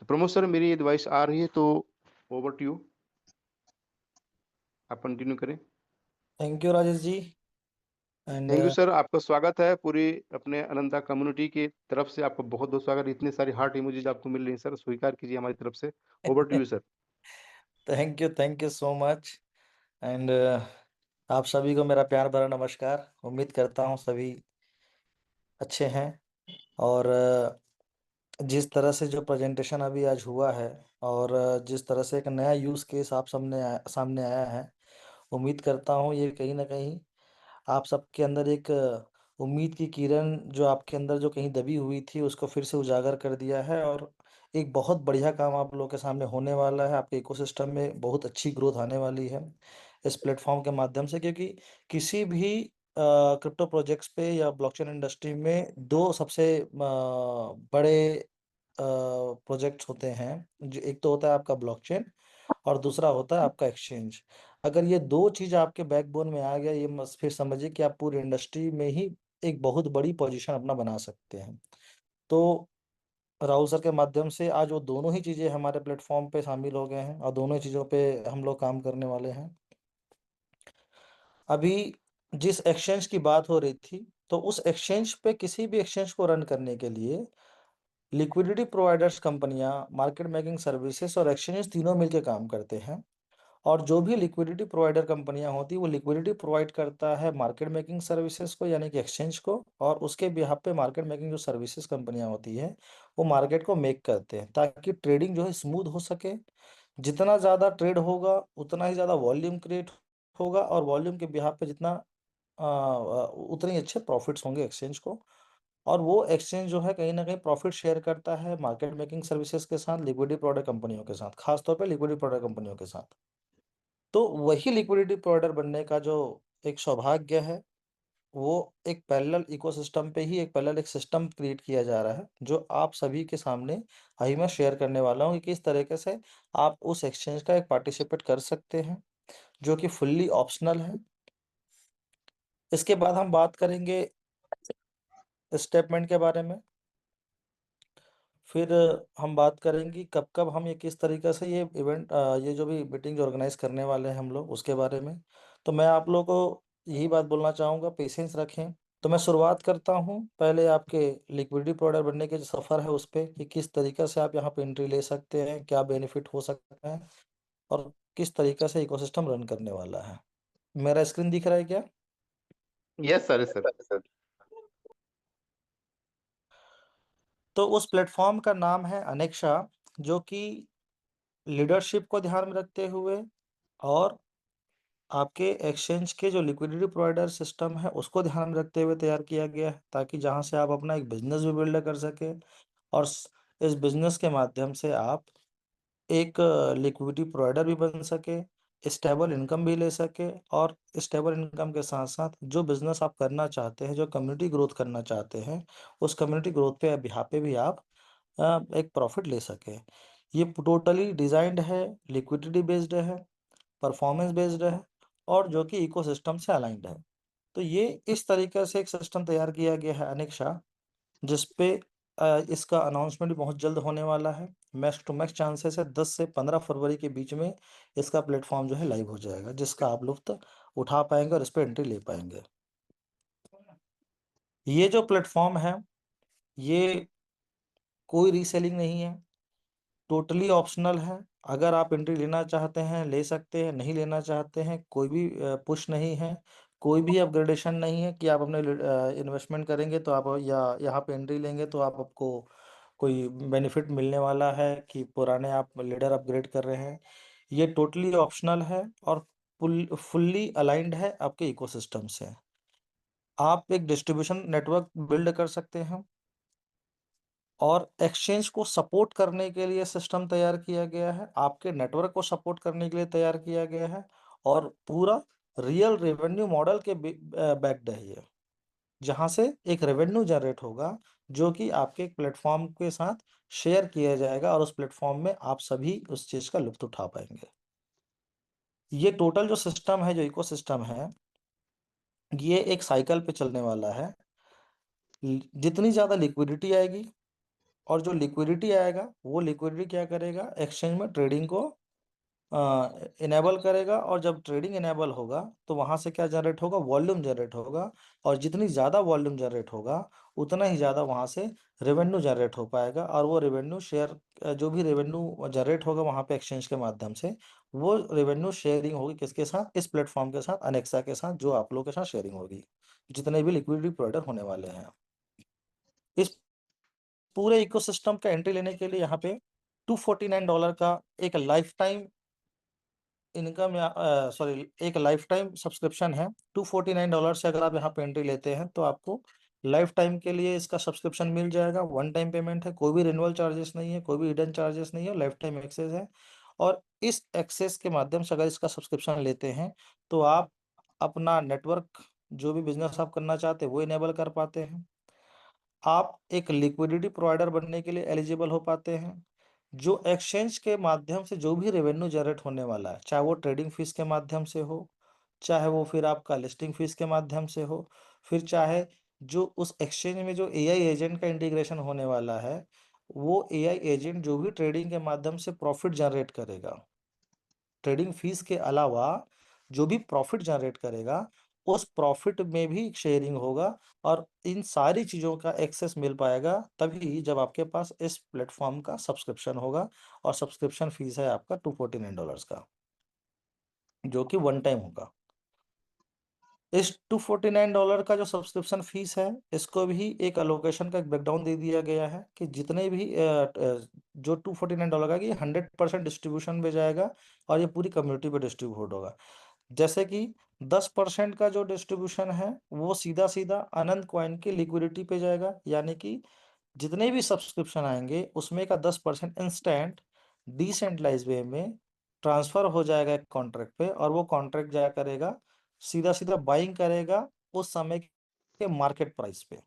तो प्रमोद सर, मेरी ये डिवाइस आ रही है, तो ओवर टू यू। आप कंटिन्यू करें। Thank you Rajesh ji. And thank you sir, आपका स्वागत है पूरी अपने अनंता कम्युनिटी की तरफ से। आपका बहुत बहुत स्वागत। इतने सारे हार्ट इमोजीज आपको मिल रही हैं सर, स्वीकार कीजिए हमारी तरफ से। Over to you sir. Thank you so much. And आप सभी को मेरा प्यार भरा नमस्कार। उम्मीद करता हूँ सभी अच्छे हैं। और जिस तरह से जो प्रेजेंटेशन अभी आज हुआ है, और जिस तरह से एक नया यूज़ केस आप सामने आया है, उम्मीद करता हूँ ये कहीं ना कहीं आप सबके अंदर एक उम्मीद की किरण जो आपके अंदर जो कहीं दबी हुई थी उसको फिर से उजागर कर दिया है। और एक बहुत बढ़िया काम आप लोगों के सामने होने वाला है। आपके इकोसिस्टम में बहुत अच्छी ग्रोथ आने वाली है इस प्लेटफॉर्म के माध्यम से, क्योंकि किसी भी क्रिप्टो प्रोजेक्ट्स पे या ब्लॉकचेन इंडस्ट्री में दो सबसे बड़े प्रोजेक्ट्स होते हैं। जो एक तो होता है आपका ब्लॉकचेन और दूसरा होता है आपका एक्सचेंज। अगर ये दो चीज आपके बैकबोन में आ गया, ये फिर समझिए कि आप पूरी इंडस्ट्री में ही एक बहुत बड़ी पोजीशन अपना बना सकते हैं। तो राहुल सर के माध्यम से आज वो दोनों ही चीजें हमारे प्लेटफॉर्म पे शामिल हो गए हैं और दोनों ही चीजों पे हम लोग काम करने वाले हैं। अभी जिस एक्सचेंज की बात हो रही थी, तो उस एक्सचेंज पे किसी भी एक्सचेंज को रन करने के लिए लिक्विडिटी प्रोवाइडर्स कंपनियां, मार्केट मेकिंग सर्विसेज और एक्सचेंजेस तीनों मिलकर काम करते हैं। और जो भी लिक्विडिटी प्रोवाइडर कंपनियां होती है वो लिक्विडिटी प्रोवाइड करता है मार्केट मेकिंग सर्विसेज को, यानी कि एक्सचेंज को। और उसके बिहाफ पे मार्केट मेकिंग जो सर्विसेज कंपनियां होती है वो मार्केट को मेक करते हैं ताकि ट्रेडिंग जो है स्मूथ हो सके। जितना ज़्यादा ट्रेड होगा उतना ही ज़्यादा वॉल्यूम क्रिएट होगा, और वॉल्यूम के बिहाफ पे जितना उतने ही अच्छे प्रॉफिट्स होंगे एक्सचेंज को। और वो एक्सचेंज जो है कहीं ना कहीं प्रॉफिट शेयर करता है मार्केट मेकिंग सर्विसेज के साथ, लिक्विडिटी प्रोवाइडर कंपनियों के साथ, खासतौर पे लिक्विडिटी प्रोवाइडर कंपनियों के साथ। तो वही लिक्विडिटी प्रोवाइडर बनने का जो एक सौभाग्य है, वो एक पैरेलल इकोसिस्टम पे ही एक पैरेलल एक सिस्टम क्रिएट किया जा रहा है, जो आप सभी के सामने अभी मैं शेयर करने वाला हूँ कि किस तरीके से आप उस एक्सचेंज का एक पार्टिसिपेट कर सकते हैं, जो कि फुल्ली ऑप्शनल है। इसके बाद हम बात करेंगे स्टेटमेंट के बारे में। फिर हम बात करेंगे कब कब हम ये किस तरीके से ये इवेंट, ये जो भी मीटिंग जो ऑर्गेनाइज करने वाले हैं हम लोग, उसके बारे में। तो मैं आप लोगों को यही बात बोलना चाहूँगा, पेशेंस रखें। तो मैं शुरुआत करता हूँ पहले आपके लिक्विडिटी प्रोवाइडर बनने के जो सफ़र है उस पे, कि किस तरीके से आप यहाँ पे एंट्री ले सकते हैं, क्या बेनिफिट हो सकता है, और किस तरीके से इकोसिस्टम रन करने वाला है। मेरा स्क्रीन दिख रहा है क्या? Yes sir, sir. तो उस प्लेटफॉर्म का नाम है अनेक्षा, जो कि लीडरशिप को ध्यान में रखते हुए और आपके एक्सचेंज के जो लिक्विडिटी प्रोवाइडर सिस्टम है उसको ध्यान में रखते हुए तैयार किया गया है, ताकि जहां से आप अपना एक बिजनेस भी बिल्ड कर सके, और इस बिजनेस के माध्यम से आप एक लिक्विडिटी प्रोवाइडर भी बन सके, स्टेबल इनकम भी ले सके। और स्टेबल इनकम के साथ साथ जो बिजनेस आप करना चाहते हैं, जो कम्युनिटी ग्रोथ करना चाहते हैं, उस कम्युनिटी ग्रोथ पे बिहाफ पे भी आप एक प्रॉफिट ले सके। ये टोटली डिजाइंड है, लिक्विडिटी बेस्ड है, परफॉर्मेंस बेस्ड है, और जो कि इकोसिस्टम से अलाइंड है। तो ये इस तरीके से एक सिस्टम तैयार किया गया है अनेक्षा, जिसपे इसका अनाउंसमेंट भी बहुत जल्द होने वाला है। मैक्स टू मैक्स चांसेस है 10 से 15 फरवरी के बीच में इसका प्लेटफॉर्म जो है लाइव हो जाएगा, जिसका आप लुत्फ उठा पाएंगे और इस पर एंट्री ले पाएंगे। ये जो प्लेटफॉर्म है, ये कोई रीसेलिंग नहीं है, टोटली ऑप्शनल है। अगर आप एंट्री लेना चाहते हैं ले सकते हैं, नहीं लेना चाहते हैं कोई भी पुश नहीं है, कोई भी अपग्रेडेशन नहीं है कि आप अपने इन्वेस्टमेंट करेंगे तो आप या यहाँ पे एंट्री लेंगे तो आपको कोई बेनिफिट मिलने वाला है, कि पुराने आप लीडर अपग्रेड कर रहे हैं। ये टोटली ऑप्शनल है और फुल्ली अलाइंड है आपके इकोसिस्टम से। आप एक डिस्ट्रीब्यूशन नेटवर्क बिल्ड कर सकते हैं, और एक्सचेंज को सपोर्ट करने के लिए सिस्टम तैयार किया गया है, आपके नेटवर्क को सपोर्ट करने के लिए तैयार किया गया है, और पूरा रियल रेवेन्यू मॉडल के बैक्ड है ये, जहां से एक रेवेन्यू जनरेट होगा, जो कि आपके एक प्लेटफॉर्म के साथ शेयर किया जाएगा, और उस प्लेटफॉर्म में आप सभी उस चीज का लुत्फ उठा पाएंगे। ये टोटल जो सिस्टम है, जो इकोसिस्टम है, ये एक साइकिल पे चलने वाला है। जितनी ज्यादा लिक्विडिटी आएगी और जो लिक्विडिटी आएगा वो लिक्विडिटी क्या करेगा, एक्सचेंज में ट्रेडिंग को इनेबल करेगा। और जब ट्रेडिंग इनेबल होगा तो वहां से क्या जनरेट होगा, वॉल्यूम जनरेट होगा। और जितनी ज़्यादा वॉल्यूम जनरेट होगा उतना ही ज़्यादा वहां से रेवेन्यू जनरेट हो पाएगा। और वो रेवेन्यू शेयर, जो भी रेवेन्यू जनरेट होगा वहां पे एक्सचेंज के माध्यम से, वो रेवेन्यू शेयरिंग होगी किसके साथ, इस प्लेटफॉर्म के साथ, अनेक्सा के साथ, जो आप लोगों के साथ शेयरिंग होगी, जितने भी लिक्विडिटी प्रोवाइडर होने वाले हैं। इस पूरे इकोसिस्टम का एंट्री लेने के लिए यहाँ पे $249 का एक लाइफ टाइम इनकम, या सॉरी, एक लाइफ टाइम सब्सक्रिप्शन है। $249 से अगर आप यहाँ पे एंट्री लेते हैं तो आपको लाइफ टाइम के लिए इसका सब्सक्रिप्शन मिल जाएगा। वन टाइम पेमेंट है, कोई भी रिन्यूअल चार्जेस नहीं है, कोई भी हिडन चार्जेस नहीं है, लाइफ टाइम एक्सेस है। और इस एक्सेस के माध्यम से अगर इसका सब्सक्रिप्शन लेते हैं तो आप अपना नेटवर्क, जो भी बिजनेस आप करना चाहते हैं वो इनेबल कर पाते हैं। आप एक लिक्विडिटी प्रोवाइडर बनने के लिए एलिजिबल हो पाते हैं। जो एक्सचेंज के माध्यम से जो भी रेवेन्यू जनरेट होने वाला है, चाहे वो ट्रेडिंग फीस के माध्यम से हो, चाहे वो फिर आपका लिस्टिंग फीस के माध्यम से हो, फिर चाहे जो उस एक्सचेंज में जो एआई एजेंट का इंटीग्रेशन होने वाला है, वो एआई एजेंट जो भी ट्रेडिंग के माध्यम से प्रॉफिट जनरेट करेगा, ट्रेडिंग फीस के अलावा जो भी प्रॉफिट जनरेट करेगा, उस प्रॉफिट में भी शेयरिंग होगा। और इन सारी चीज़ों का एक्सेस मिल पाएगा तभी जब आपके पास इस प्लेटफॉर्म का सब्सक्रिप्शन होगा। और सब्सक्रिप्शन फीस है आपका $249 का, जो कि वन टाइम होगा। इस $249 का जो सब्सक्रिप्शन फीस है, इसको भी एक अलोकेशन का एक ब्रेकडाउन दे दिया गया है कि जितने भी जो $249 का, कि 100% डिस्ट्रीब्यूशन में जाएगा और ये पूरी कम्युनिटी पे डिस्ट्रीब्यूट होगा। जैसे कि 10% का जो डिस्ट्रीब्यूशन है वो सीधा सीधा अनंत कॉइन की लिक्विडिटी पे जाएगा, यानी कि जितने भी सब्सक्रिप्शन आएंगे उसमें का 10% इंस्टेंट डिसेंट्रलाइज वे में ट्रांसफर हो जाएगा एक कॉन्ट्रैक्ट पे। और वो कॉन्ट्रैक्ट जाया करेगा, सीधा सीधा बाइंग करेगा उस समय के मार्केट प्राइस पे।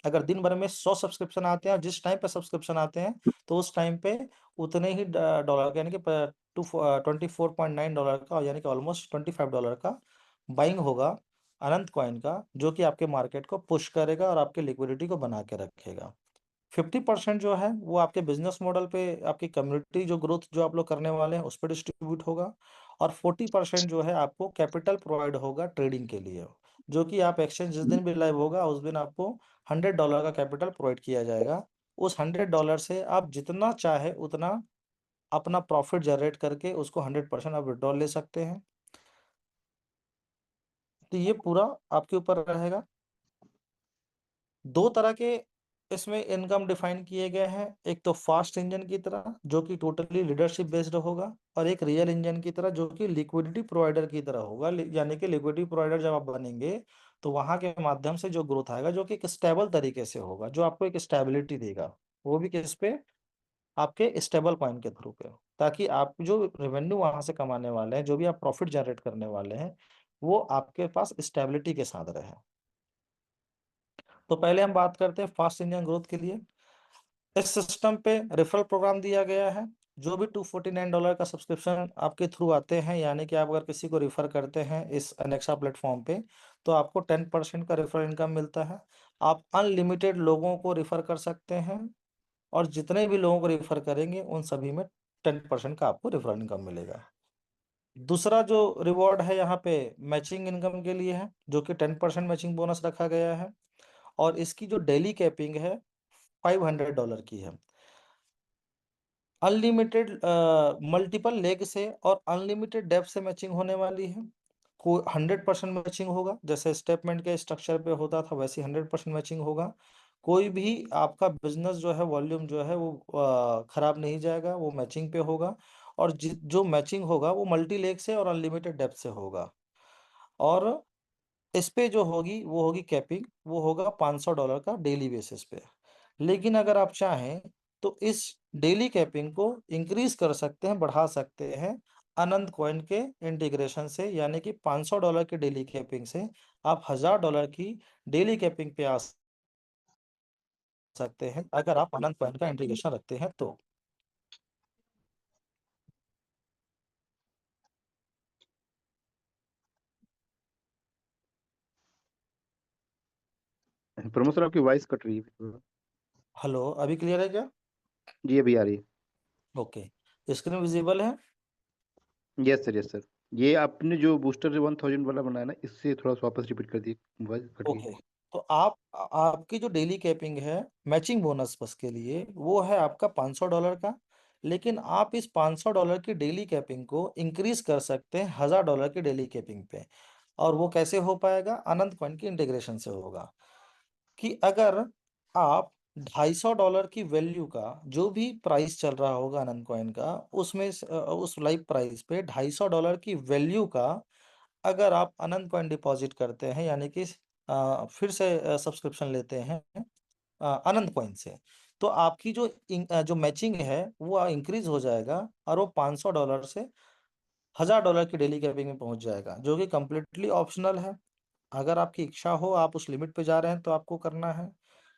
अगर दिन भर में 100 सब्सक्रिप्शन आते हैं और जिस टाइम पे सब्सक्रिप्शन आते हैं तो उस टाइम पे उतने ही डॉलर, यानी कि $24.9 का, यानी कि ऑलमोस्ट $25 का बाइंग होगा अनंत कॉइन का, जो कि आपके मार्केट को पुश करेगा और आपके लिक्विडिटी को बना के रखेगा। 50% जो है वो आपके बिजनेस मॉडल पे, आपकी कम्युनिटी जो ग्रोथ जो आप लोग करने वाले हैं उस पर डिस्ट्रीब्यूट होगा। और 40% जो है आपको कैपिटल प्रोवाइड होगा ट्रेडिंग के लिए, जो कि आप एक्सचेंज जिस दिन भी लाइव होगा उस दिन आपको $100 का कैपिटल प्रोवाइड किया जाएगा। उस $100 से आप जितना चाहे उतना अपना प्रॉफिट जनरेट करके उसको 100% आप विड्रॉल ले सकते हैं। तो ये पूरा आपके ऊपर रहेगा। दो तरह के इसमें इनकम डिफाइन किए गए हैं, एक तो फास्ट इंजन की तरह जो कि टोटली लीडरशिप बेस्ड होगा, और एक रियल इंजन की तरह जो कि लिक्विडिटी प्रोवाइडर की तरह होगा। यानी कि लिक्विडिटी प्रोवाइडर जब आप बनेंगे तो वहां के माध्यम से जो ग्रोथ आएगा, जो कि एक स्टेबल तरीके से होगा, जो आपको एक स्टेबिलिटी देगा, वो भी किस पे, आपके स्टेबल कॉइन के थ्रू पे, ताकि आप जो रेवेन्यू वहां से कमाने वाले हैं, जो भी आप प्रॉफिट जनरेट करने वाले हैं, वो आपके पास स्टेबिलिटी के साथ रहे। तो पहले हम बात करते हैं फास्ट इंजन ग्रोथ के लिए। इस सिस्टम पे रेफरल प्रोग्राम दिया गया है। जो भी $249 का सब्सक्रिप्शन आपके थ्रू आते हैं, यानी कि आप अगर किसी को रेफर करते हैं इस अनेक्सा प्लेटफॉर्म पे, तो आपको 10% का रेफरल इनकम मिलता है। आप अनलिमिटेड लोगों को रेफर कर सकते हैं, और जितने भी लोगों को रेफर करेंगे उन सभी में 10% का आपको रेफरल इनकम मिलेगा। दूसरा जो रिवॉर्ड है यहाँ पे मैचिंग इनकम के लिए है, जो कि 10% मैचिंग बोनस रखा गया है। और इसकी जो डेली कैपिंग है $500 की है। अनलिमिटेड मल्टीपल लेग से और अनलिमिटेड डेप्थ से मैचिंग होने वाली है। को 100% मैचिंग होगा, जैसे स्टेटमेंट के स्ट्रक्चर पे होता था वैसे 100% मैचिंग होगा। कोई भी आपका बिजनेस जो है, वॉल्यूम जो है वो खराब नहीं जाएगा, वो मैचिंग पे होगा। और जो मैचिंग होगा वो मल्टी लेग से और अनलिमिटेड डेप्थ से होगा। और इस पे जो होगी वो होगी कैपिंग, वो होगा $500 का डेली बेसिस पे। लेकिन अगर आप चाहें तो इस डेली कैपिंग को इंक्रीज कर सकते हैं, बढ़ा सकते हैं अनंत कॉइन के इंटीग्रेशन से, यानी कि $500 की डेली कैपिंग से आप $1000 की डेली कैपिंग पे आ सकते हैं, अगर आप अनंत कॉइन का इंटीग्रेशन रखते हैं तो। प्रमोद सर आपकी वॉइस कट रही है। हेलो, अभी क्लियर है क्या? जी अभी आ रही है। ओके, स्क्रीन विजिबल है? Yes sir, yes sir. ये आपने जो बूस्टर 1000 वाला बनाया ना, इससे थोड़ा सा वापस रिपीट कर दिए, आवाज़ कट गई। ओके, तो आप आपकी जो डेली कैपिंग है मैचिंग बोनस बस के लिए, वो है आपका $500 का। लेकिन आप इस $500 की डेली कैपिंग को इंक्रीज कर सकते हैं $1000 की डेली कैपिंग पे। और वो कैसे हो पाएगा? अनंत कॉइन की इंटीग्रेशन से होगा। कि अगर आप $250 की वैल्यू का जो भी प्राइस चल रहा होगा अनंत कॉइन का, उसमें उस लाइव प्राइस पे $250 की वैल्यू का अगर आप अनंत कॉइन डिपॉजिट करते हैं, यानी कि फिर से सब्सक्रिप्शन लेते हैं अनंत कॉइन से, तो आपकी जो मैचिंग है वो इंक्रीज हो जाएगा और वो $500 से $1000 की डेली कैपिंग में पहुंच जाएगा, जो कि कंप्लीटली ऑप्शनल है। अगर आपकी इच्छा हो, आप उस लिमिट पे जा रहे हैं तो आपको करना है,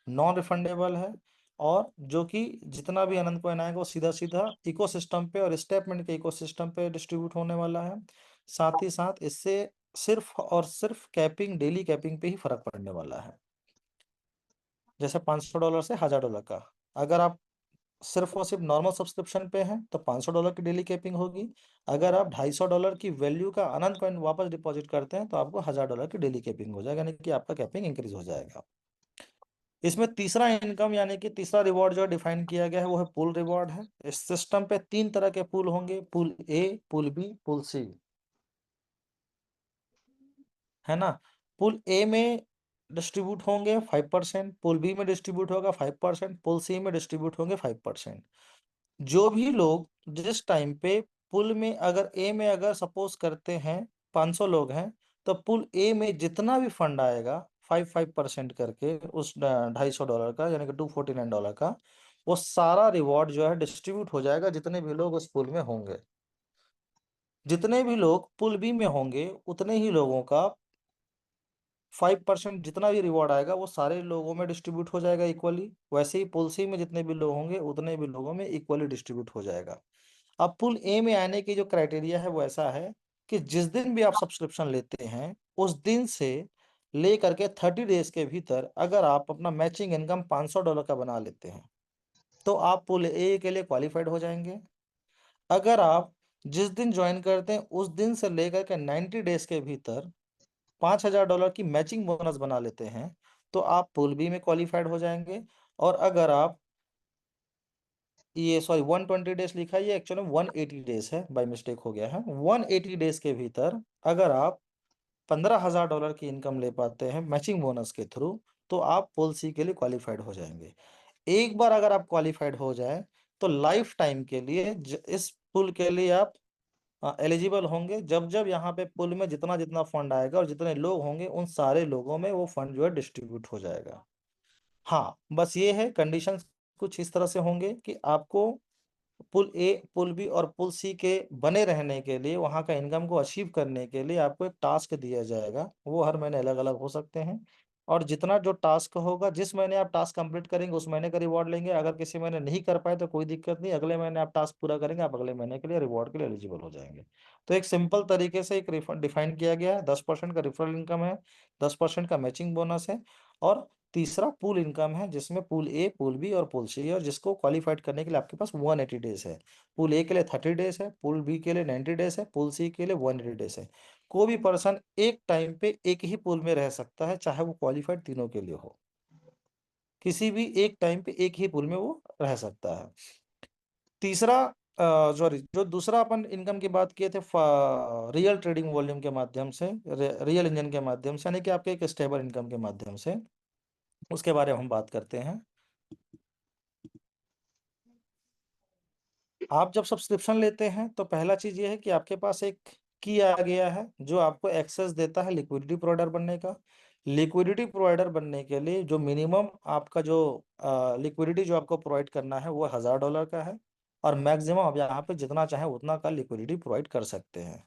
नॉन रिफंडेबल है। और जो कि जितना भी अनंत कॉइन आएगा वो सीधा सीधा इकोसिस्टम पे और स्टेपमेंट के इकोसिस्टम पे डिस्ट्रीब्यूट होने वाला है। साथ ही साथ इससे सिर्फ और सिर्फ कैपिंग, डेली कैपिंग पे ही फर्क पड़ने वाला है। जैसे $500 से $1000 का, अगर आप सिर्फ और सिर्फ नॉर्मल सब्सक्रिप्शन पे हैं तो $500 की डेली कैपिंग होगी। अगर आप $250 की वैल्यू का अनंत कॉइन वापस डिपॉजिट करते हैं तो आपको $1000 की डेली कैपिंग हो जाएगा, यानी कि आपका कैपिंग इंक्रीज हो जाएगा। इसमें तीसरा इनकम यानी कि तीसरा रिवॉर्ड जो डिफाइन किया गया है वो है पूल रिवॉर्ड है। इस सिस्टम पे 3 तरह के पूल होंगे, pool A, pool B, pool C, है ना? पूल ए में डिस्ट्रीब्यूट होंगे 5%, पूल बी में डिस्ट्रीब्यूट होगा 5%, पूल सी में डिस्ट्रीब्यूट होंगे 5%। जो भी लोग जिस टाइम पे पुल में, अगर ए में अगर सपोज करते हैं 500 लोग हैं, तो पुल ए में जितना भी फंड आएगा 5% करके उस $250 का, यानी कि $249 का, वो सारा रिवॉर्ड जो है डिस्ट्रीब्यूट हो जाएगा जितने भी लोग उस पुल में होंगे। जितने भी लोग पुल बी में होंगे उतने ही लोगों का 5% जितना भी रिवॉर्ड आएगा वो सारे लोगों में डिस्ट्रीब्यूट हो जाएगा इक्वली। वैसे ही पुल सी में जितने भी लोग होंगे उतने भी लोगों में इक्वली डिस्ट्रीब्यूट हो जाएगा। अब पुल ए में आने की जो क्राइटेरिया है वो ऐसा है कि जिस दिन भी आप सब्सक्रिप्शन लेते हैं उस दिन से लेकर के 30 डेज के भीतर अगर आप अपना मैचिंग इनकम $500 का बना लेते हैं तो आप पुल ए के लिए क्वालिफाइड हो जाएंगे। अगर आप जिस दिन ज्वाइन करते हैं उस दिन से लेकर के 90 डेज के भीतर $5000 की मैचिंग बोनस बना लेते हैं तो आप पुल बी में क्वालिफाइड हो जाएंगे। और अगर आप ये सॉरी 120 डेज लिखा है, ये एक्चुअली 180 डेज है, बाय मिस्टेक हो गया है। 180 डेज के भीतर अगर आप $15,000 की इनकम ले पाते हैं मैचिंग बोनस के थ्रू तो आप पुल सी के लिए क्वालिफाइड हो जाएंगे। एक बार अगर आप क्वालिफाइड हो जाए तो लाइफ टाइम के लिए इस पुल के लिए आप एलिजिबल होंगे। जब जब यहाँ पे पुल में जितना जितना फंड आएगा और जितने लोग होंगे उन सारे लोगों में वो फंड जो है डिस्ट्रीब्यूट हो जाएगा। हाँ, बस ये है, कंडीशंस कुछ इस तरह से होंगे कि आपको पुल ए, पुल बी और पुल सी के बने रहने के लिए, वहां का इनकम को अचीव करने के लिए आपको एक टास्क दिया जाएगा। वो हर महीने अलग अलग हो सकते हैं और जितना जो टास्क होगा, जिस महीने आप टास्क कंप्लीट करेंगे उस महीने का रिवॉर्ड लेंगे। अगर किसी महीने नहीं कर पाए तो कोई दिक्कत नहीं, अगले महीने आप टास्क पूरा करेंगे, आप अगले महीने के लिए रिवॉर्ड के लिए एलिजिबल हो जाएंगे। तो एक सिंपल तरीके से एक रिफंड डिफाइन किया गया है। 10% का रेफरल इनकम है, 10% का मैचिंग बोनस है और तीसरा पूल इनकम है जिसमें पूल ए, पूल बी और पूल सी है, और जिसको क्वालिफाइड करने के लिए आपके पास 180 डेज है। पूल ए के लिए 30 डेज है, पूल बी के लिए 90 डेज है, पूल सी के लिए 180 डेज है। कोई भी पर्सन एक टाइम पे एक ही पूल में रह सकता है, चाहे वो क्वालिफाइड तीनों के लिए हो। किसी भी एक टाइम पे एक ही पूल में वो रह सकता है। तीसरा सॉरी, जो दूसरा अपन इनकम की बात किए थे रियल ट्रेडिंग वॉल्यूम के माध्यम से, रियल इंजन के माध्यम से, यानी कि आपके एक स्टेबल इनकम के माध्यम से, उसके बारे में हम बात करते हैं। आप जब सब्सक्रिप्शन लेते हैं तो पहला चीज ये है कि आपके पास एक की आ गया है जो आपको एक्सेस देता है लिक्विडिटी प्रोवाइडर बनने का। लिक्विडिटी प्रोवाइडर बनने के लिए जो मिनिमम आपका जो लिक्विडिटी जो आपको प्रोवाइड करना है वो $1000 का है, और मैक्सिमम आप यहाँ पे जितना चाहें उतना का लिक्विडिटी प्रोवाइड कर सकते हैं।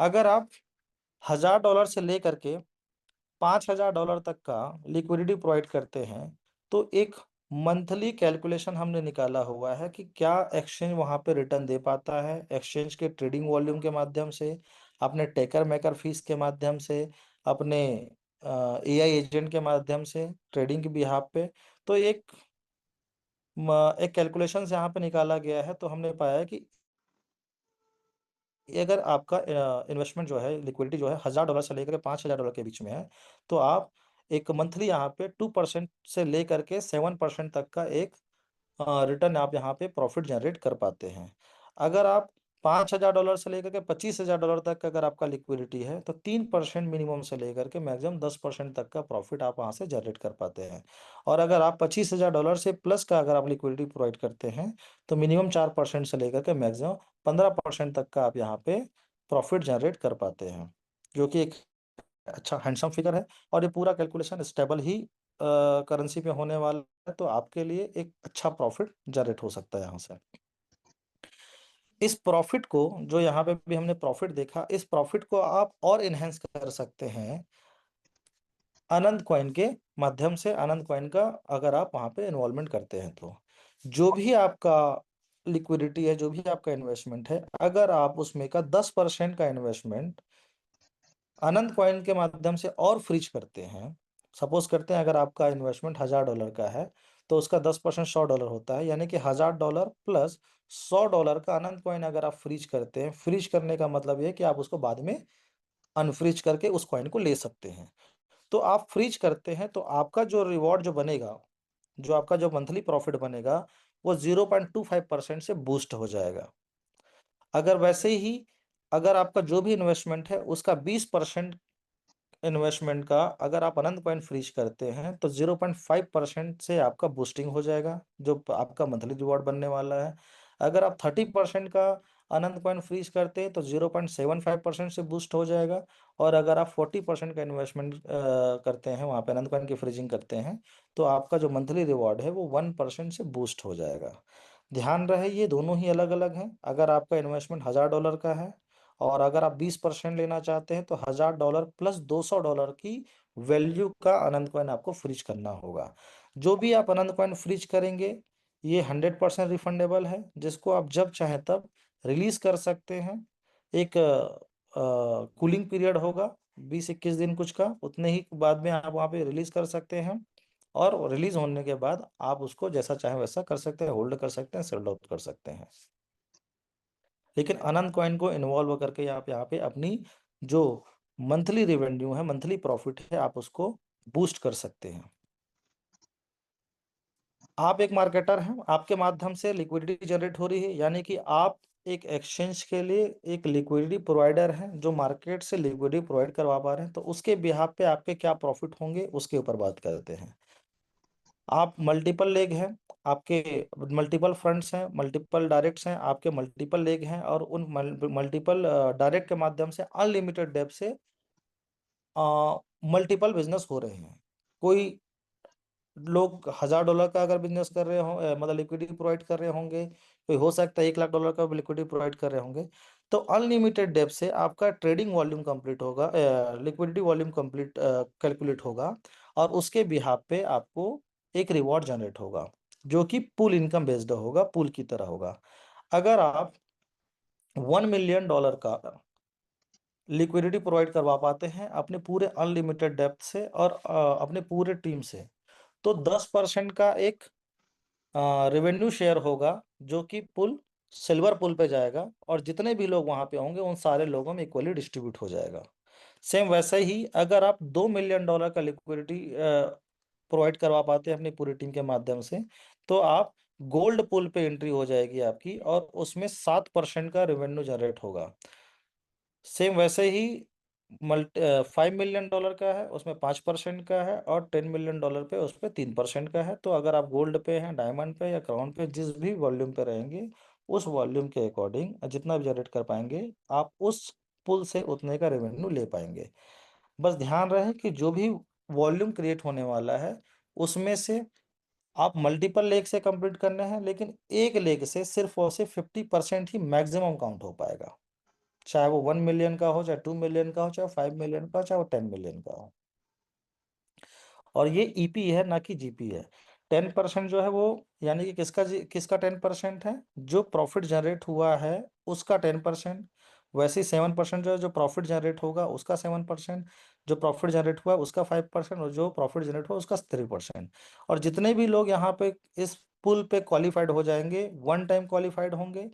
अगर आप $1000 से लेकर के $5000 तक का लिक्विडिटी प्रोवाइड करते हैं तो एक मंथली कैलकुलेशन हमने निकाला हुआ है कि क्या एक्सचेंज वहां पे रिटर्न दे पाता है, एक्सचेंज के ट्रेडिंग वॉल्यूम के माध्यम से, अपने टेकर मेकर फीस के माध्यम से, अपने एआई एजेंट के माध्यम से ट्रेडिंग के बिहाफ पे। तो एक कैलकुलेशन यहाँ पे निकाला गया है, तो हमने पाया कि ये अगर आपका इन्वेस्टमेंट जो है, लिक्विडिटी जो है $1000 से लेकर के $5000 के बीच में है, तो आप एक मंथली यहाँ पे 2% से लेकर के 7% तक का एक रिटर्न आप यहाँ पे प्रॉफिट जनरेट कर पाते हैं। अगर आप $5000 से लेकर के $25000 तक का अगर आपका लिक्विडिटी है, तो 3% मिनिमम से लेकर के मैक्सिमम 10% तक का प्रॉफिट आप वहाँ से जनरेट कर पाते हैं। और अगर आप $25000 से प्लस का अगर आप लिक्विडिटी प्रोवाइड करते हैं, तो मिनिमम 4% से लेकर के मैक्सिमम 15% तक का आप यहाँ पे प्रॉफिट जनरेट कर पाते हैं, जो कि एक अच्छा हैंडसम फिगर है। और ये पूरा कैलकुलेशन स्टेबल ही करेंसी में होने वाला है, तो आपके लिए एक अच्छा प्रॉफिट जनरेट हो सकता है यहाँ से। इस प्रॉफिट को, जो यहाँ पे भी हमने प्रॉफिट देखा, इस प्रॉफिट को आप और इनहेंस कर सकते हैं आनंद कॉइन के माध्यम से। आनंद कॉइन का अगर आप वहाँ पे इन्वॉल्वमेंट करते हैं, तो जो भी आपका लिक्विडिटी है, जो भी आपका इन्वेस्टमेंट है, अगर आप उसमें का 10% का इन्वेस्टमेंट आनंद कॉइन के माध्यम से और फ्रीज करते हैं, सपोज करते हैं अगर आपका इन्वेस्टमेंट $1000 का है, तो उसका 10% $100 होता है, यानी कि $1000 प्लस $100 का आनंद कॉइन अगर आप फ्रीज करते हैं। फ्रीज करने का मतलब ये है कि आप उसको बाद में अनफ्रीज करके उस कॉइन को ले सकते हैं। तो आप फ्रीज करते हैं, तो आपका जो रिवॉर्ड जो बनेगा, जो आपका जो मंथली प्रॉफिट बनेगा, वो 0.25% से बूस्ट हो जाएगा। अगर वैसे ही अगर आपका जो भी इन्वेस्टमेंट है उसका 20% इन्वेस्टमेंट का अगर आप अनंत कॉइन फ्रीज करते हैं, तो 0.5% से आपका बूस्टिंग हो जाएगा, जो आपका मंथली रिवॉर्ड बनने वाला है। अगर आप 30% का अनंत कॉइन फ्रीज करते हैं, तो 0.75% से बूस्ट हो जाएगा। और अगर आप 40% का इन्वेस्टमेंट करते हैं, वहाँ पे अनंत कॉइन की फ्रीजिंग करते हैं, तो आपका जो मंथली रिवॉर्ड है वो 1% से बूस्ट हो जाएगा। ध्यान रहे, ये दोनों ही अलग अलग हैं। अगर आपका इन्वेस्टमेंट $1000 का है, और अगर आप 20% लेना चाहते हैं, तो $1000 प्लस $200 की वैल्यू का अनंत कॉइन आपको फ्रीज करना होगा। जो भी आप अनंत कॉइन फ्रीज करेंगे, ये 100% रिफंडेबल है, जिसको आप जब चाहें तब रिलीज कर सकते हैं। एक कूलिंग पीरियड होगा 20-21 दिन कुछ का, उतने ही बाद में आप वहाँ पे रिलीज कर सकते हैं। और रिलीज होने के बाद आप उसको जैसा चाहें वैसा कर सकते हैं, होल्ड कर सकते हैं, सेल आउट कर सकते हैं। लेकिन अनंत कॉइन को इन्वॉल्व करके आप यहाँ पे अपनी जो मंथली रेवेन्यू है, मंथली प्रॉफिट है, आप उसको बूस्ट कर सकते हैं। आप एक मार्केटर हैं, आपके माध्यम से लिक्विडिटी जनरेट हो रही है, यानी कि आप एक एक्सचेंज के लिए एक लिक्विडिटी प्रोवाइडर हैं, जो मार्केट से लिक्विडिटी प्रोवाइड करवा पा रहे हैं। तो उसके बिहाफ पे आपके क्या प्रॉफिट होंगे, उसके ऊपर बात करते हैं। आप मल्टीपल लेग हैं, आपके मल्टीपल फ्रंट्स हैं, मल्टीपल डायरेक्ट्स हैं, आपके मल्टीपल लेग हैं, और उन मल्टीपल डायरेक्ट के माध्यम से अनलिमिटेड डेप्थ से मल्टीपल बिजनेस हो रहे हैं। कोई लोग $1000 का अगर बिजनेस कर रहे हो, मतलब लिक्विडिटी प्रोवाइड कर रहे होंगे, कोई हो सकता है $1,00,000 का लिक्विडिटी प्रोवाइड कर रहे होंगे। तो अनलिमिटेड डेप्थ से आपका ट्रेडिंग वॉल्यूम कंप्लीट होगा, लिक्विडिटी वॉल्यूम कंप्लीट कैलकुलेट होगा, और उसके बिहाफ पे आपको एक रिवॉर्ड जनरेट होगा, जो कि पूल इनकम बेस्ड होगा, पूल की तरह होगा। अगर आप $1 मिलियन का लिक्विडिटी प्रोवाइड करवा पाते हैं अपने पूरे अनलिमिटेड डेप्थ से और अपने पूरे टीम से, तो 10% का एक रेवेन्यू शेयर होगा, जो कि पुल सिल्वर पुल पे जाएगा, और जितने भी लोग वहां पे होंगे उन सारे लोगों में इक्वली डिस्ट्रीब्यूट हो जाएगा। सेम वैसे ही अगर आप $2 मिलियन का लिक्विडिटी प्रोवाइड करवा पाते हैं अपनी पूरी टीम के माध्यम से, तो आप गोल्ड पुल पे एंट्री हो जाएगी आपकी, और उसमें 7% का रेवेन्यू जनरेट होगा। सेम वैसे ही $5 मिलियन का है, उसमें 5% का है, और $10 मिलियन पे उस पर 3% का है। तो अगर आप गोल्ड पे हैं, डायमंड पे या क्राउन पे, जिस भी वॉल्यूम पे रहेंगे, उस वॉल्यूम के अकॉर्डिंग जितना भी जनरेट कर पाएंगे, आप उस पुल से उतने का रेवेन्यू ले पाएंगे। बस ध्यान रहे कि जो भी वॉल्यूम क्रिएट होने वाला है, उसमें से आप मल्टीपल लेग से कंप्लीट करने हैं, लेकिन एक लेग से सिर्फ और सिर्फ 50% ही मैक्सिमम काउंट हो पाएगा। चाहे वो 1 मिलियन का हो, चाहे 2 मिलियन का हो, चाहे 5 मिलियन का हो, चाहे वो 10 मिलियन का हो। और ये ईपी है, ना कि जीपी है। 10% जो है वो, यानी कि किसका 10% है, जो प्रॉफिट जनरेट हुआ है उसका 10%। वैसे ही 7% जो है, जो प्रॉफिट जनरेट होगा उसका 7%। जो प्रॉफिट जनरेट हुआ उसका 5% और जो प्रॉफिट जनरेट हुआ उसका 3%। और जितने भी लोग यहाँ पे इस पुल पे क्वालिफाइड हो जाएंगे, वन टाइम क्वालिफाइड होंगे।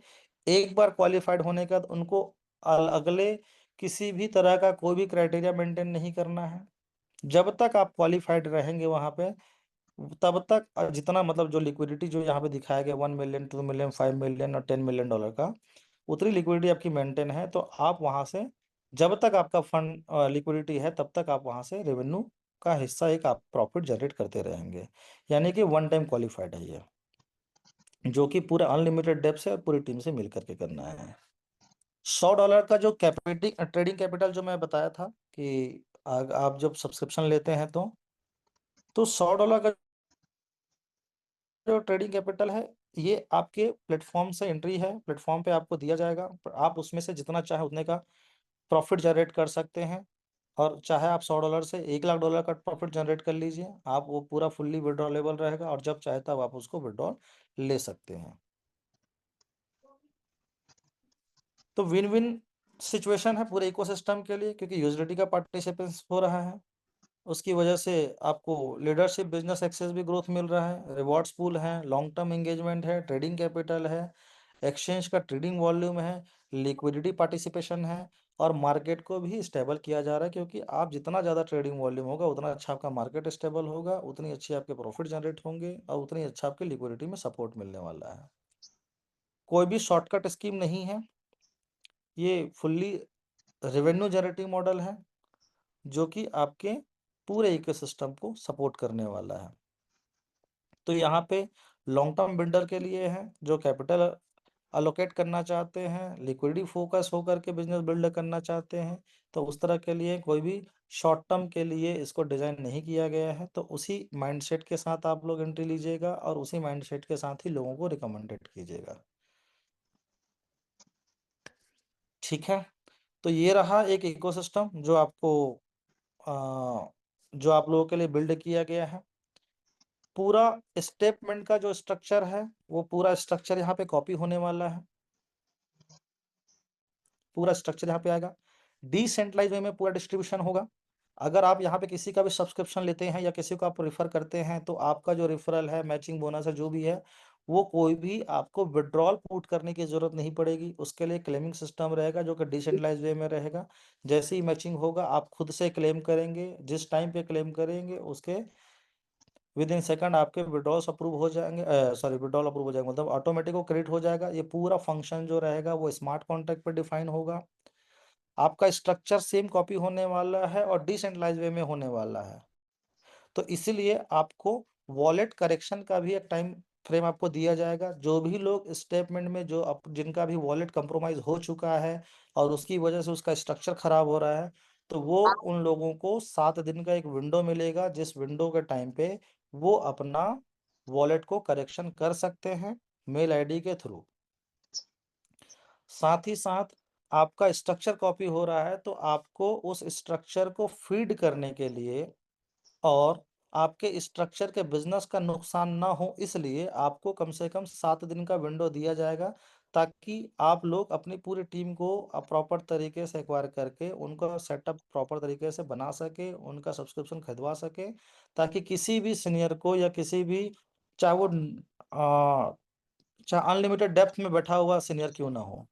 एक बार क्वालिफाइड होने के बाद उनको अगले किसी भी तरह का कोई भी क्राइटेरिया मेंटेन नहीं करना है। जब तक आप क्वालिफाइड रहेंगे वहां पे, तब तक जितना मतलब जो लिक्विडिटी जो यहाँ पे दिखाया गया 1 मिलियन, 2 मिलियन, 5 मिलियन और $10 मिलियन का, उतनी लिक्विडिटी आपकी मेंटेन है। तो आप वहां से, जब तक आपका फंड लिक्विडिटी है, तब तक आप वहां से रेवेन्यू का हिस्सा एक आप प्रॉफिट जनरेट करते रहेंगे। यानी कि वन टाइम क्वालिफाइड है ये, जो कि पूरा अनलिमिटेड डेप्थ से और पूरी टीम से मिल करके करना है। $100 का जो कैपिटल ट्रेडिंग कैपिटल जो मैं बताया था कि आप जब सब्सक्रिप्शन लेते हैं तो $100 का जो ट्रेडिंग कैपिटल है, ये आपके प्लेटफॉर्म से एंट्री है, प्लेटफॉर्म पे आपको दिया जाएगा। आप उसमें से जितना चाहे उतने का प्रॉफिट जनरेट कर सकते हैं। और चाहे आप $100 से $1,00,000 का प्रॉफिट जनरेट कर लीजिए, आप वो पूरा फुल्ली विड्रॉलेबल रहेगा और जब चाहे तब आप उसको विड्रॉल ले सकते हैं। तो विन विन सिचुएशन है पूरे इकोसिस्टम के लिए, क्योंकि यूजिलिटी का पार्टिसिपेंस हो रहा है, उसकी वजह से आपको लीडरशिप, बिजनेस एक्सेस भी ग्रोथ मिल रहा है, रिवॉर्ड्स पूल है, लॉन्ग टर्म एंगेजमेंट है, ट्रेडिंग कैपिटल है, एक्सचेंज का ट्रेडिंग वॉल्यूम है, लिक्विडिटी पार्टिसिपेशन है, और मार्केट को भी स्टेबल किया जा रहा है। क्योंकि आप जितना ज़्यादा ट्रेडिंग वॉल्यूम होगा उतना अच्छा आपका मार्केट स्टेबल होगा, उतनी अच्छी आपके प्रॉफिट जनरेट होंगे और उतनी अच्छा आपकी लिक्विडिटी में सपोर्ट मिलने वाला है। कोई भी शॉर्टकट स्कीम नहीं है, ये फुल्ली रेवेन्यू जनरेटिंग मॉडल है, जो कि आपके पूरे इकोसिस्टम को सपोर्ट करने वाला है। तो यहाँ पे लॉन्ग टर्म बिल्डर के लिए है, जो कैपिटल अलोकेट करना चाहते हैं, लिक्विडिटी फोकस होकर के बिजनेस बिल्ड करना चाहते हैं, तो उस तरह के लिए कोई भी शॉर्ट टर्म के लिए इसको डिजाइन नहीं किया गया है। तो उसी माइंडसेट के साथ आप लोग एंट्री लीजिएगा और उसी माइंडसेट के साथ ही लोगों को रिकमेंडेड कीजिएगा। ठीक है, तो ये रहा एक इकोसिस्टम जो आपको जो आप लोगों के लिए बिल्ड किया गया है। पूरा स्टेटमेंट का जो स्ट्रक्चर है, वो पूरा स्ट्रक्चर यहाँ पे कॉपी होने वाला है। पूरा स्ट्रक्चर यहाँ पे आएगा, डिसेंट्रलाइज वे में पूरा डिस्ट्रीब्यूशन होगा। अगर आप यहाँ पे किसी का भी सब्सक्रिप्शन लेते हैं या किसी को आप रेफर करते हैं, तो आपका जो रेफरल है, मैचिंग बोनस है, जो भी है, वो कोई भी आपको विड्रॉल पुट करने की जरूरत नहीं पड़ेगी। उसके लिए क्लेमिंग सिस्टम रहेगा जो कि डिसेंट्रलाइज वे में रहेगा। जैसे ही मैचिंग होगा आप खुद से क्लेम करेंगे, जिस टाइम पे क्लेम करेंगे उसके विद इन सेकंड आपके विड्रॉल्स अप्रूव हो जाएंगे, सॉरी विड्रॉल अप्रूव हो जाएंगे, मतलब ऑटोमेटिक वो क्रेडिट हो जाएगा। ये पूरा फंक्शन जो रहेगा वो स्मार्ट कॉन्ट्रैक्ट पर डिफाइन होगा। आपका स्ट्रक्चर सेम कॉपी होने वाला है और डिसेंट्रलाइज वे में होने वाला है। तो इसीलिए आपको वॉलेट करेक्शन का भी एक टाइम फ्रेम आपको दिया जाएगा। जो भी लोग स्टेटमेंट में जो जिनका भी वॉलेट कंप्रोमाइज हो चुका है और उसकी वजह से उसका स्ट्रक्चर खराब हो रहा है, तो वो उन लोगों को 7 दिन का एक विंडो मिलेगा, जिस विंडो के टाइम पे वो अपना वॉलेट को करेक्शन कर सकते हैं मेल आईडी के थ्रू। साथ ही साथ आपका स्ट्रक्चर कॉपी हो रहा है, तो आपको उस स्ट्रक्चर को फीड करने के लिए और आपके स्ट्रक्चर के बिजनेस का नुकसान ना हो, इसलिए आपको कम से कम 7 दिन का विंडो दिया जाएगा, ताकि आप लोग अपनी पूरी टीम को प्रॉपर तरीके से एक्वायर करके उनका सेटअप प्रॉपर तरीके से बना सके, उनका सब्सक्रिप्शन खरीदवा सके, ताकि किसी भी सीनियर को या किसी भी, चाहे वो चाहे अनलिमिटेड डेप्थ में बैठा हुआ सीनियर क्यों ना हो,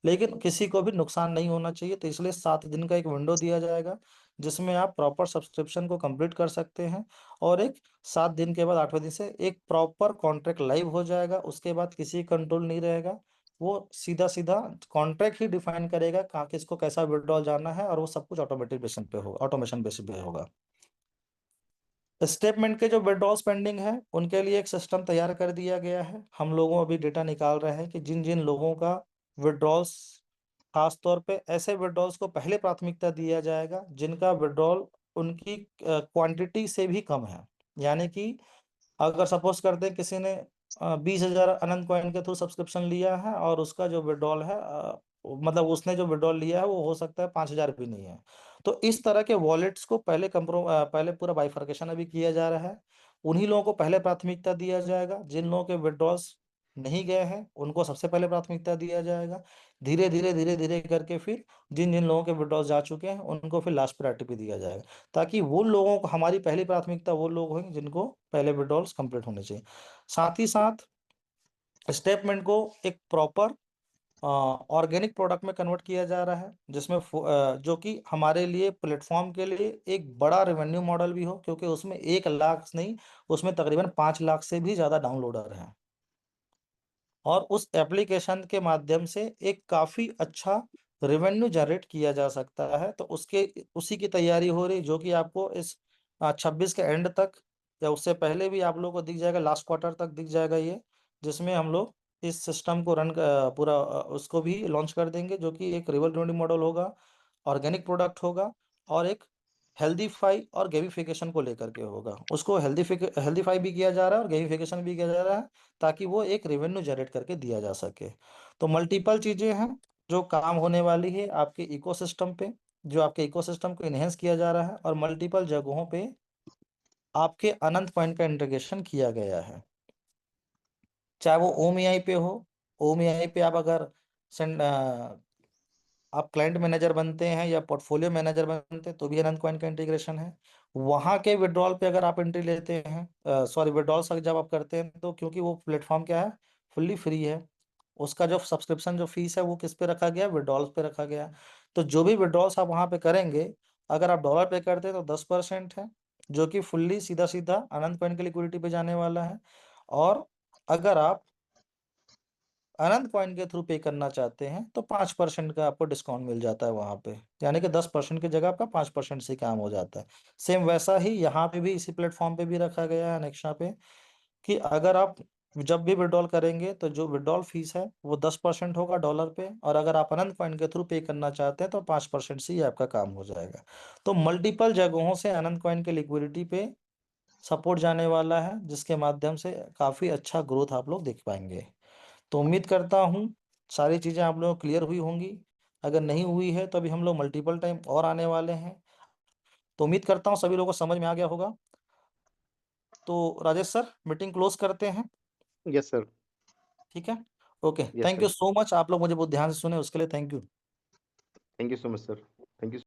लेकिन किसी को भी नुकसान नहीं होना चाहिए। तो इसलिए 7 दिन का एक विंडो दिया जाएगा, जिसमें आप प्रॉपर सब्सक्रिप्शन को कंप्लीट कर सकते हैं। और एक 7 दिन के बाद 8वें दिन से एक प्रॉपर कॉन्ट्रैक्ट लाइव हो जाएगा। उसके बाद किसी कंट्रोल नहीं रहेगा, वो सीधा सीधा कॉन्ट्रैक्ट ही डिफाइन करेगा कहाँ किसको कैसा विड्रॉल जाना है, और वो सब कुछ ऑटोमेटिक बेसिस पे होगा, ऑटोमेशन बेसिस पे होगा। स्टेटमेंट के जो विड्रॉल्स पेंडिंग है उनके लिए एक सिस्टम तैयार कर दिया गया है। हम लोगों अभी डेटा निकाल रहे हैं कि जिन जिन लोगों का विड्रॉल्स, खास तौर पे ऐसे विड्रॉल्स को पहले प्राथमिकता दिया जाएगा जिनका विड्रॉल उनकी क्वांटिटी से भी कम है। यानी कि अगर सपोज करते हैं किसी ने 20,000 अनंत कॉइन के थ्रू सब्सक्रिप्शन लिया है और उसका जो विड्रॉल है, मतलब उसने जो विड्रॉल लिया है वो हो सकता है 5,000 भी नहीं है। तो इस तरह के वॉलेट्स को पहले पूरा बाइफर्केशन अभी किया जा रहा है। उन्हीं लोगों को पहले प्राथमिकता दिया जाएगा जिन लोगों के विड्रॉल्स नहीं गए हैं, उनको सबसे पहले प्राथमिकता दिया जाएगा। धीरे-धीरे करके फिर जिन-जिन लोगों के विथड्रॉल जा चुके हैं, उनको फिर लास्ट प्रायोरिटी पे दिया जाएगा। ताकि वो लोगों को, हमारी पहली प्राथमिकता वो लोग होंगे जिनको पहले विथड्रॉल्स कंप्लीट होने चाहिए। साथ ही साथ स्टेटमेंट को एक प्रॉपर ऑर्गेनिक प्रोडक्ट में कन्वर्ट किया जा रहा है, जिसमें जो कि हमारे लिए, प्लेटफॉर्म के लिए एक बड़ा रेवेन्यू मॉडल भी हो, क्योंकि उसमें 1 लाख नहीं, उसमें तकरीबन 5 लाख से भी ज़्यादा डाउनलोडर हैं। और उस एप्लीकेशन के माध्यम से एक काफ़ी अच्छा रेवेन्यू जनरेट किया जा सकता है। तो उसी की तैयारी हो रही, जो कि आपको इस 26 के एंड तक या उससे पहले भी आप लोगों को दिख जाएगा, लास्ट क्वार्टर तक दिख जाएगा ये, जिसमें हम लोग इस सिस्टम को पूरा उसको भी लॉन्च कर देंगे, जो कि एक रिवर रेवेन्यू मॉडल होगा, ऑर्गेनिक प्रोडक्ट होगा और एक हेल्दीफाई और गेमिफिकेशन को लेकर के होगा। उसको हेल्दीफाई भी किया जा रहा है और गेमिफिकेशन भी किया जा रहा है, ताकि वो एक रेवेन्यू जनरेट करके दिया जा सके। तो मल्टीपल चीज़ें हैं जो काम होने वाली है आपके इकोसिस्टम पे, जो आपके इकोसिस्टम को इन्हेंस किया जा रहा है, और मल्टीपल जगहों पे आपके अनंत पॉइंट का इंटीग्रेशन किया गया है। चाहे वो ओम एआई पे हो, ओम एआई पे आप अगर सेंड आप क्लाइंट मैनेजर बनते हैं या पोर्टफोलियो मैनेजर बनते हैं, तो भी अनंत कॉइन का इंटीग्रेशन है। वहां के विड्रॉल पे अगर आप एंट्री लेते हैं, सॉरी, विड्रॉल्स जब आप करते हैं, तो क्योंकि वो प्लेटफॉर्म क्या है, फुल्ली फ्री है, उसका जो सब्सक्रिप्शन जो फीस है वो किस पे रखा गया, विड्रॉल्स पे रखा गया। तो जो भी विड्रॉल्स आप वहां पे करेंगे, अगर आप डॉलर पे करते हैं तो 10% है, जो कि फुल्ली सीधा सीधा अनंत कॉइन की लिक्विडिटी पे जाने वाला है। और अगर आप अनंत कॉइन के थ्रू पे करना चाहते हैं, तो 5% का आपको डिस्काउंट मिल जाता है वहां पे, यानी कि 10% की जगह आपका 5% से काम हो जाता है। सेम वैसा ही यहाँ पे भी, इसी प्लेटफॉर्म पे भी रखा गया है नेक्शा पे, कि अगर आप जब भी विड्रॉल करेंगे, तो जो विड्रॉल फीस है वो 10% होगा डॉलर पे, और अगर आप अनंत कॉइन के थ्रू पे करना चाहते हैं तो 5% से ही आपका काम हो जाएगा। तो मल्टीपल जगहों से अनंत कॉइन के लिक्विडिटी पे सपोर्ट जाने वाला है, जिसके माध्यम से काफी अच्छा ग्रोथ आप लोग देख पाएंगे। तो उम्मीद करता हूँ सारी चीज़ें आप लोगों को क्लियर हुई होंगी। अगर नहीं हुई है तो अभी हम लोग मल्टीपल टाइम और आने वाले हैं। तो उम्मीद करता हूँ सभी लोगों को समझ में आ गया होगा। तो राजेश सर, मीटिंग क्लोज करते हैं, यस सर। ठीक है? Okay, yes thank you sir. So much, आप लोग मुझे बहुत ध्यान से सुने, उसके लिए thank you. Thank you so much sir. Thank you.